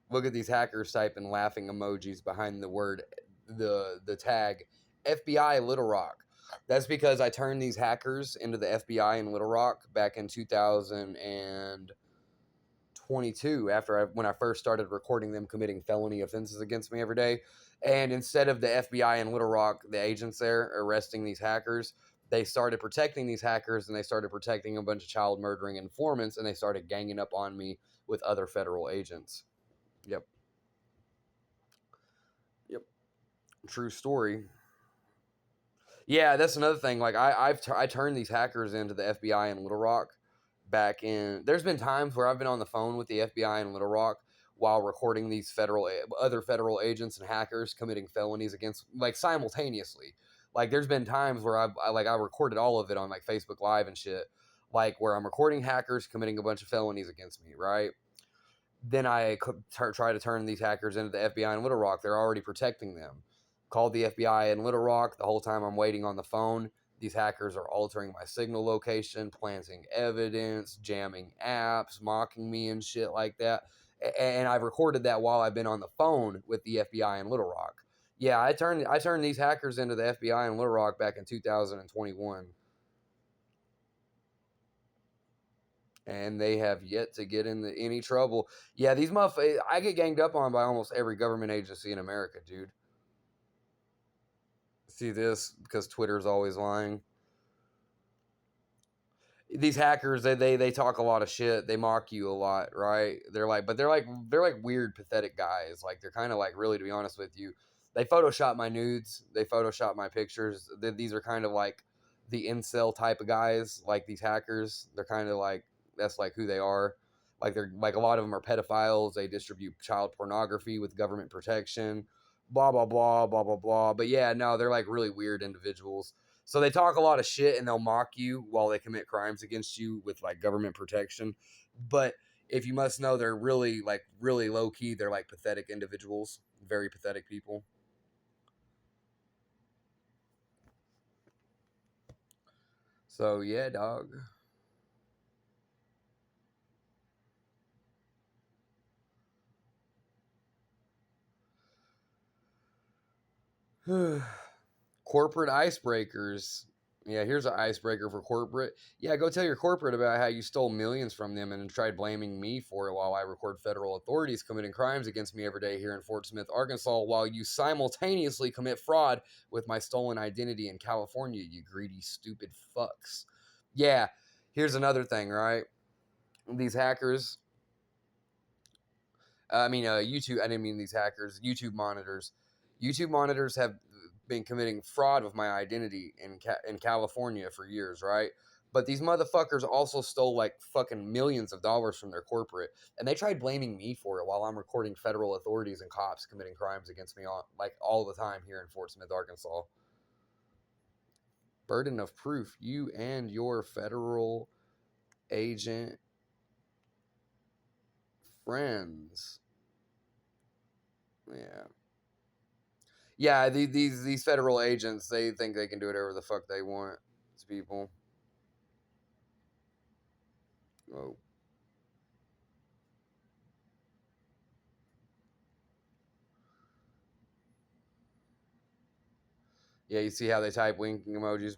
Look at these hackers typing laughing emojis behind the word, the tag FBI Little Rock. That's because I turned these hackers into the FBI in Little Rock back in 2022 when I first started recording them committing felony offenses against me every day. And instead of the FBI in Little Rock, the agents there arresting these hackers, they started protecting these hackers and they started protecting a bunch of child murdering informants, and they started ganging up on me with other federal agents. Yep. Yep. True story. Yeah, that's another thing. Like I turned these hackers into the FBI in Little Rock back in. There's been times where I've been on the phone with the FBI in Little Rock while recording these other federal agents and hackers committing felonies against, like, simultaneously. Like there's been times where I recorded all of it on like Facebook Live and shit, like where I'm recording hackers committing a bunch of felonies against me, right? Then I try to turn these hackers into the FBI in Little Rock. They're already protecting them. Called the FBI in Little Rock. The whole time I'm waiting on the phone, these hackers are altering my signal location, planting evidence, jamming apps, mocking me and shit like that. And I've recorded that while I've been on the phone with the FBI in Little Rock. Yeah, I turned these hackers into the FBI in Little Rock back in 2021. And they have yet to get into any trouble. Yeah, these motherfuckers, I get ganged up on by almost every government agency in America, dude. See this? Because Twitter's always lying. These hackers, they talk a lot of shit. They mock you a lot, right? They're like weird, pathetic guys. Like they're kind of like, really, to be honest with you, they Photoshop my nudes. They Photoshop my pictures. These are kind of like the incel type of guys. Like these hackers, they're kind of like, that's like who they are. Like they're like, a lot of them are pedophiles. They distribute child pornography with government protection. Blah blah blah blah blah blah. But yeah, no, they're like really weird individuals. So they talk a lot of shit and they'll mock you while they commit crimes against you with like government protection. But if you must know, they're really, like, really low key. They're like pathetic individuals, very pathetic people. So yeah, dog. Corporate icebreakers. Yeah, here's an icebreaker for corporate. Yeah, go tell your corporate about how you stole millions from them and tried blaming me for it while I record federal authorities committing crimes against me every day here in Fort Smith, Arkansas, while you simultaneously commit fraud with my stolen identity in California, you greedy, stupid fucks. Yeah, here's another thing, right? These hackers, YouTube, I didn't mean these hackers, YouTube monitors. YouTube monitors have been committing fraud with my identity in California for years, right? But these motherfuckers also stole like fucking millions of dollars from their corporate, and they tried blaming me for it while I'm recording federal authorities and cops committing crimes against me all the time here in Fort Smith, Arkansas. Burden of proof: you and your federal agent friends. Yeah. Yeah, these federal agents, they think they can do whatever the fuck they want to people. Oh, yeah, you see how they type winking emojis